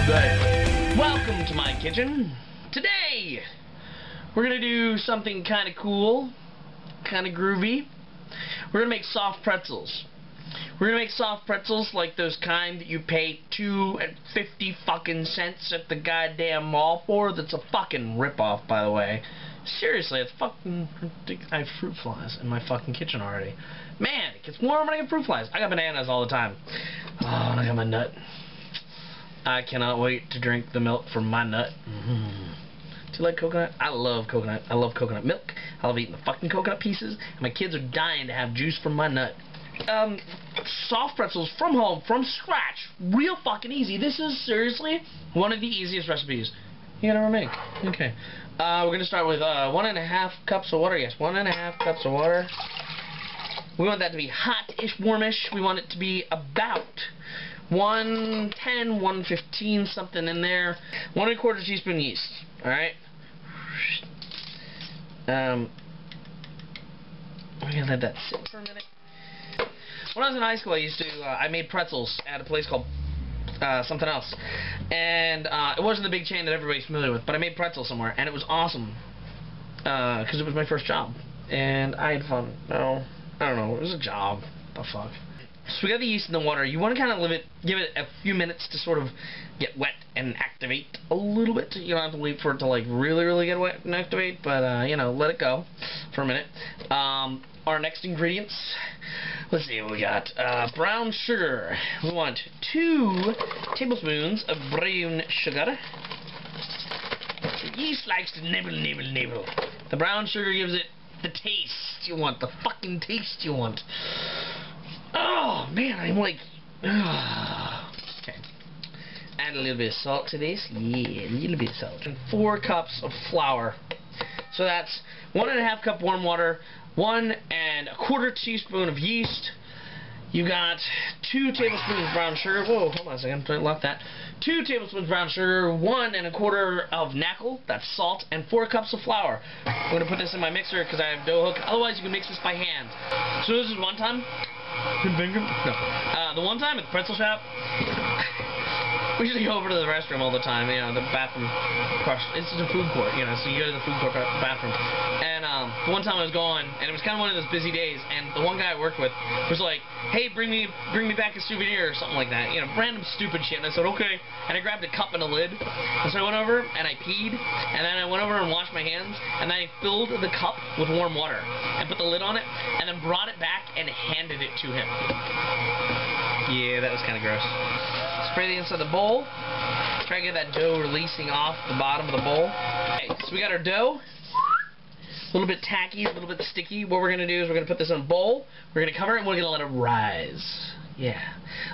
Good. Welcome to my kitchen. Today, we're going to do something kind of cool, kind of groovy. We're going to make soft pretzels. We're going to make soft pretzels like those kind that you pay $2.50 fucking cents at the goddamn mall for. That's a fucking ripoff, by the way. Seriously, it's fucking... I have fruit flies in my fucking kitchen already. Man, it gets warm when I get fruit flies. I got bananas all the time. Oh, and I got my nut. I cannot wait to drink the milk from my nut. Do you like coconut? I love coconut. I love coconut milk. I love eating the fucking coconut pieces. And my kids are dying to have juice from my nut. Soft pretzels from home, from scratch. Real fucking easy. This is seriously one of the easiest recipes you can ever make. Okay. We're going to start with 1.5 cups of water. Yes, 1.5 cups of water. We want that to be hot-ish, warmish. We want it to be about 110, 115, something in there. 1¼ teaspoon yeast. Alright? We're going to let that sit for a minute. When I was in high school, I made pretzels at a place called something else. And it wasn't the big chain that everybody's familiar with, but I made pretzels somewhere, and it was awesome. Because it was my first job. And I had fun. No, I don't know. It was a job. The fuck? So we got the yeast in the water. You want to kind of give it a few minutes to sort of get wet and activate a little bit. You don't have to wait for it to like really get wet and activate, but you know, let it go for a minute. Our next ingredients. Let's see what we got. Brown sugar. We want 2 tablespoons of brown sugar. The yeast likes to nibble. The brown sugar gives it the taste you want, the fucking taste you want. Oh, man, I'm like... Okay. Add a little bit of salt to this. Yeah, a little bit of salt. And 4 cups of flour. So that's 1.5 cup warm water, 1¼ teaspoon of yeast. You got 2 tablespoons brown sugar. Whoa, hold on a second. I left that. 2 tablespoons brown sugar, 1¼ of knuckle, that's salt, and 4 cups of flour. I'm going to put this in my mixer because I have dough hook. Otherwise, you can mix this by hand. So this is one time. No. The one time at the pretzel shop, we used to go over to the restroom all the time, you know, the bathroom across, it's a food court, you know, so you go to the food court bathroom. And the one time I was going, and it was kind of one of those busy days, and the one guy I worked with was like, hey, bring me back a souvenir or something like that, you know, random stupid shit. And I said, okay. And I grabbed a cup and a lid, and so I went over and I peed, and then I went over and washed my hands, and then I filled the cup with warm water and put the lid on it, and then brought it back and handed it to him. Yeah, that was kind of gross. Spray the inside of the bowl. Try to get that dough releasing off the bottom of the bowl. Okay, so we got our dough. A little bit tacky, a little bit sticky. What we're going to do is we're going to put this in a bowl. We're going to cover it and we're going to let it rise. Yeah,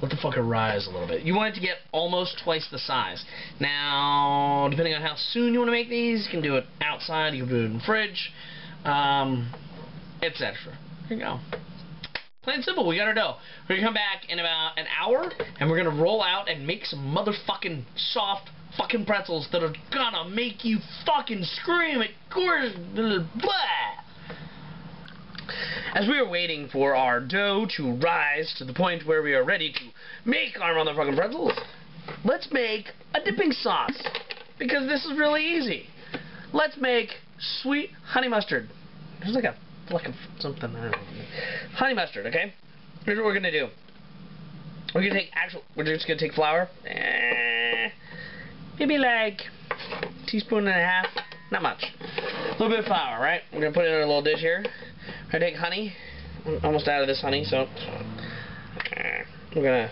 let the fucker rise a little bit. You want it to get almost twice the size. Now, depending on how soon you want to make these, you can do it outside, you can do it in the fridge, etc. Here you go. Plain and simple, we got our dough. We're going to come back in about an hour, and we're going to roll out and make some motherfucking soft fucking pretzels that are gonna make you fucking scream at gorgeous blah. As we are waiting for our dough to rise to the point where we are ready to make our motherfucking pretzels, let's make a dipping sauce, because this is really easy. Let's make sweet honey mustard. There's like a something, I don't know. Honey mustard, okay? Here's what we're gonna do. We're just gonna take flour. Maybe like a teaspoon and a half. Not much. A little bit of flour, right? We're gonna put it in a little dish here. We're gonna take honey. I'm almost out of this honey, so we're gonna.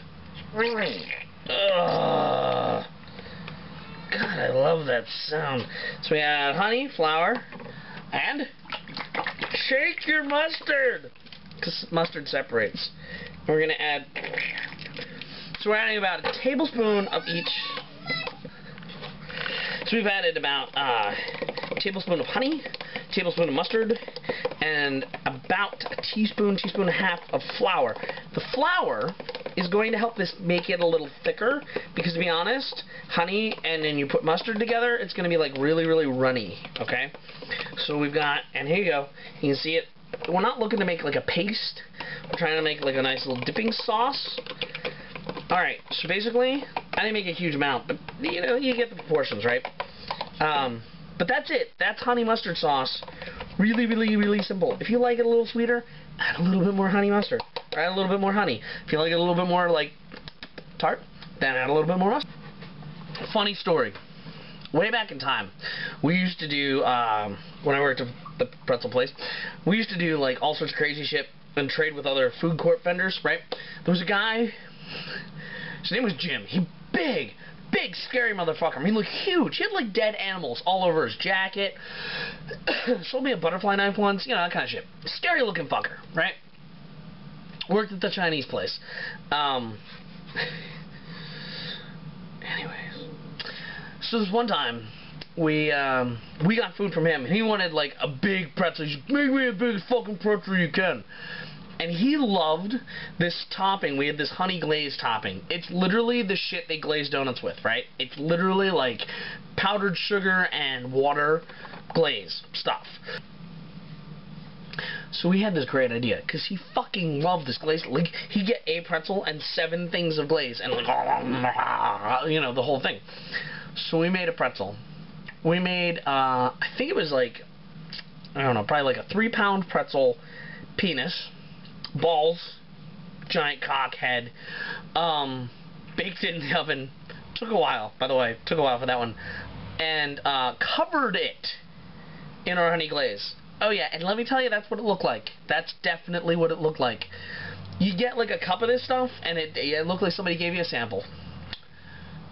God, I love that sound. So we add honey, flour, and shake your mustard, because mustard separates. And we're gonna add. So we're adding about a tablespoon of each. So we've added about a tablespoon of honey, a tablespoon of mustard, and about a teaspoon and a half of flour. The flour is going to help this make it a little thicker, because to be honest, honey and then you put mustard together, it's going to be like really runny, okay? So we've got, and here you go, you can see it. We're not looking to make like a paste, we're trying to make like a nice little dipping sauce. Alright, so basically, I didn't make a huge amount, but, you know, you get the proportions, right? But that's it. That's honey mustard sauce. Really, really, really simple. If you like it a little sweeter, add a little bit more honey mustard. Or add a little bit more honey. If you like it a little bit more, like, tart, then add a little bit more mustard. Funny story. Way back in time, we used to do, when I worked at the pretzel place, we used to do, like, all sorts of crazy shit and trade with other food court vendors, right? There was a guy, his name was Jim. He big, scary motherfucker. I mean, look, huge. He had, like, dead animals all over his jacket. Sold me a butterfly knife once, you know, that kind of shit. Scary looking fucker, right? Worked at the Chinese place. Anyways. So this one time, we got food from him, and he wanted, like, a big pretzel. He's like, make me the biggest fucking pretzel you can. And he loved this topping. We had this honey glaze topping. It's literally the shit they glaze donuts with, right? It's literally, like, powdered sugar and water glaze stuff. So we had this great idea, because he fucking loved this glaze. Like, he'd get a pretzel and 7 things of glaze, and, like, you know, the whole thing. So we made a pretzel. We made, I think it was like, I don't know, probably like a 3-pound pretzel penis, balls, giant cock head, baked it in the oven. Took a while, by the way. Took a while for that one. And covered it in our honey glaze. Oh yeah, and let me tell you, that's what it looked like. That's definitely what it looked like. You get like a cup of this stuff, and it looked like somebody gave you a sample.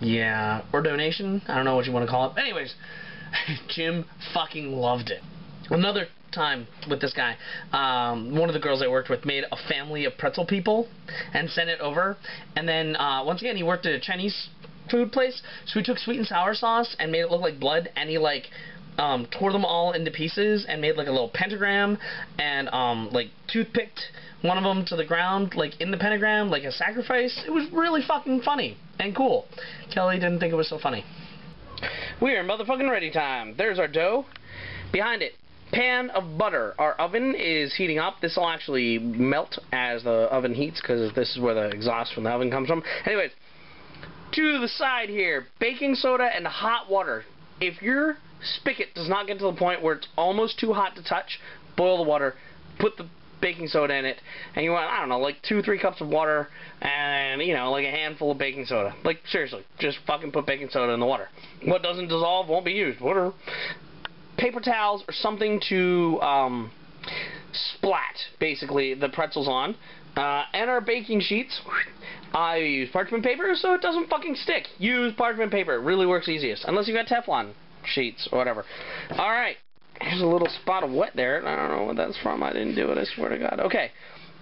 Yeah, or donation. I don't know what you want to call it. Anyways, Jim fucking loved it. Another time with this guy, one of the girls I worked with made a family of pretzel people and sent it over. And then, once again, he worked at a Chinese food place, so he took sweet and sour sauce and made it look like blood, and he, like, tore them all into pieces and made, like, a little pentagram and, like, toothpicked one of them to the ground, like, in the pentagram, like a sacrifice. It was really fucking funny and cool. Kelly didn't think it was so funny. We are motherfucking ready time. There's our dough. Behind it, pan of butter. Our oven is heating up. This will actually melt as the oven heats, because this is where the exhaust from the oven comes from. Anyways, to the side here, baking soda and hot water. If your spigot does not get to the point where it's almost too hot to touch, boil the water, put the baking soda in it, and you want, I don't know, like 2-3 cups of water, and, you know, like a handful of baking soda. Like, seriously, just fucking put baking soda in the water. What doesn't dissolve won't be used. Whatever. Paper towels or something to splat, basically, the pretzels on. And our baking sheets. I use parchment paper so it doesn't fucking stick. Use parchment paper. It really works easiest. Unless you got Teflon sheets or whatever. Alright. There's a little spot of wet there. I don't know what that's from. I didn't do it, I swear to God. Okay.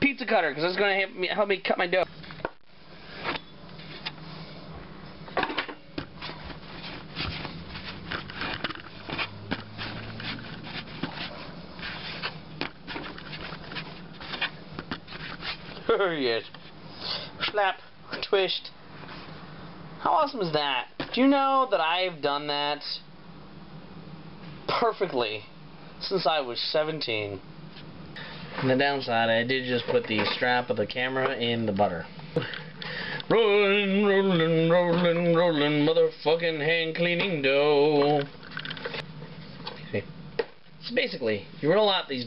Pizza cutter, because that's going to help me cut my dough. Yes. Slap. Twist. How awesome is that? Do you know that I've done that perfectly since I was 17? On the downside, I did just put the strap of the camera in the butter. Rolling, rolling, rolling, rolling, motherfucking hand cleaning dough. Okay. So basically, you roll out these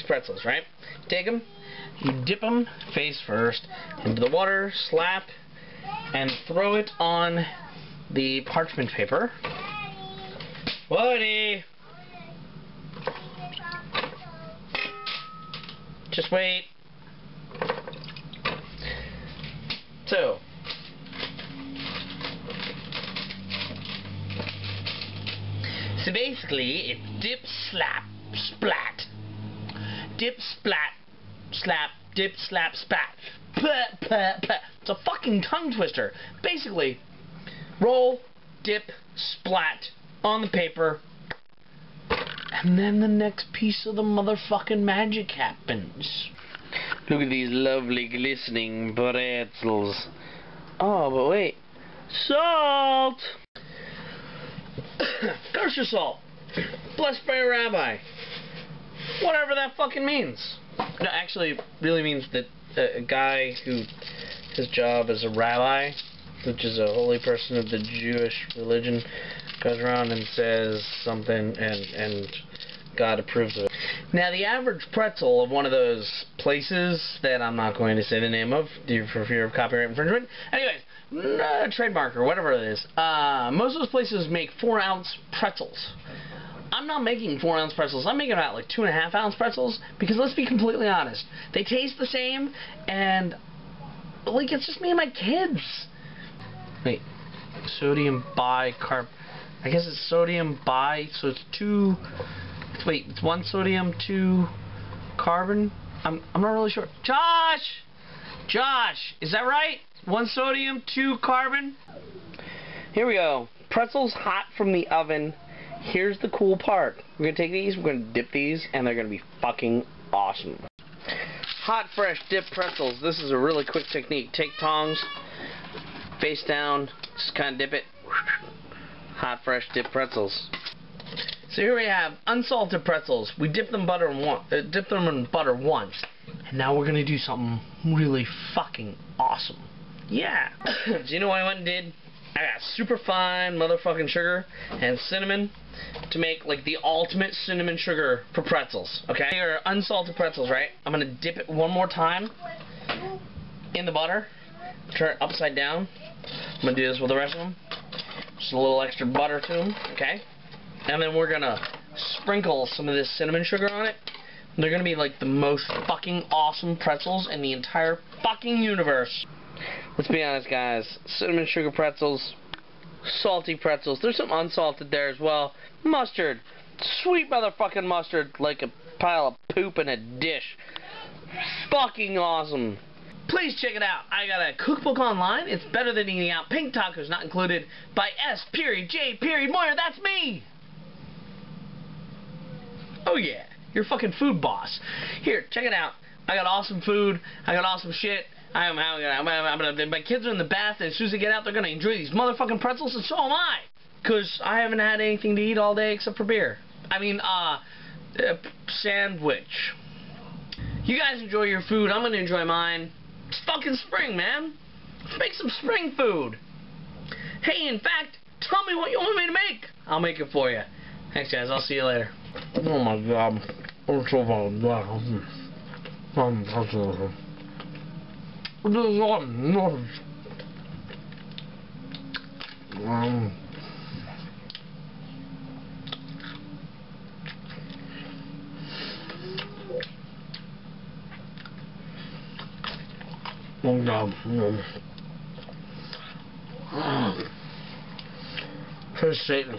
pretzels, right? Take them, you dip them face first into the water, slap, and throw it on the parchment paper. Woody! Just wait. So basically, it's dip, slap, splat. Dip, splat, slap, dip, slap, spat. It's a fucking tongue twister. Basically, roll, dip, splat on the paper, and then the next piece of the motherfucking magic happens. Look at these lovely glistening pretzels. Oh, but wait. Salt! Kosher salt. Blessed by a rabbi. Whatever that fucking means. No, actually, it really means that a guy who his job as a rabbi, which is a holy person of the Jewish religion, goes around and says something and God approves of it. Now, the average pretzel of one of those places that I'm not going to say the name of for fear of copyright infringement. Anyways, trademark or whatever it is. Most of those places make 4-ounce pretzels. I'm not making 4-ounce pretzels. I'm making about like 2.5-ounce pretzels because let's be completely honest, they taste the same and like it's just me and my kids. Wait, sodium bicarb. I guess it's sodium bi, so it's 2. Wait, it's 1 sodium, 2 carbon. I'm not really sure. Josh, is that right? 1 sodium, 2 carbon. Here we go. Pretzels hot from the oven. Here's the cool part. We're gonna take these, we're gonna dip these, and they're gonna be fucking awesome. Hot, fresh, dip pretzels. This is a really quick technique. Take tongs, face down, just kind of dip it. Hot, fresh, dip pretzels. So here we have unsalted pretzels. We dip them in butter once, and now we're gonna do something really fucking awesome. Yeah. Do you know what I went and did? I got super fine motherfucking sugar and cinnamon to make like the ultimate cinnamon sugar for pretzels. Okay, they are unsalted pretzels, right? I'm gonna dip it one more time in the butter, turn it upside down. I'm gonna do this with the rest of them. Just a little extra butter to them, okay? And then we're gonna sprinkle some of this cinnamon sugar on it. And they're gonna be like the most fucking awesome pretzels in the entire fucking universe. Let's be honest, guys. Cinnamon sugar pretzels, salty pretzels. There's some unsalted there as well. Mustard, sweet motherfucking mustard, like a pile of poop in a dish. Fucking awesome. Please check it out. I got a cookbook online. It's better than eating out. Pink tacos not included. By S.J. Moyer. That's me. Oh yeah, you're a fucking food boss. Here, check it out. I got awesome food. I got awesome shit. My kids are in the bath, and as soon as they get out, they're gonna enjoy these motherfucking pretzels, and so am I. Cause I haven't had anything to eat all day except for beer. Sandwich. You guys enjoy your food. I'm gonna enjoy mine. It's fucking spring, man. Let's make some spring food. Hey, in fact, tell me what you want me to make. I'll make it for you. Thanks, guys. I'll see you later. Oh my god. I'm so fucking First Satan.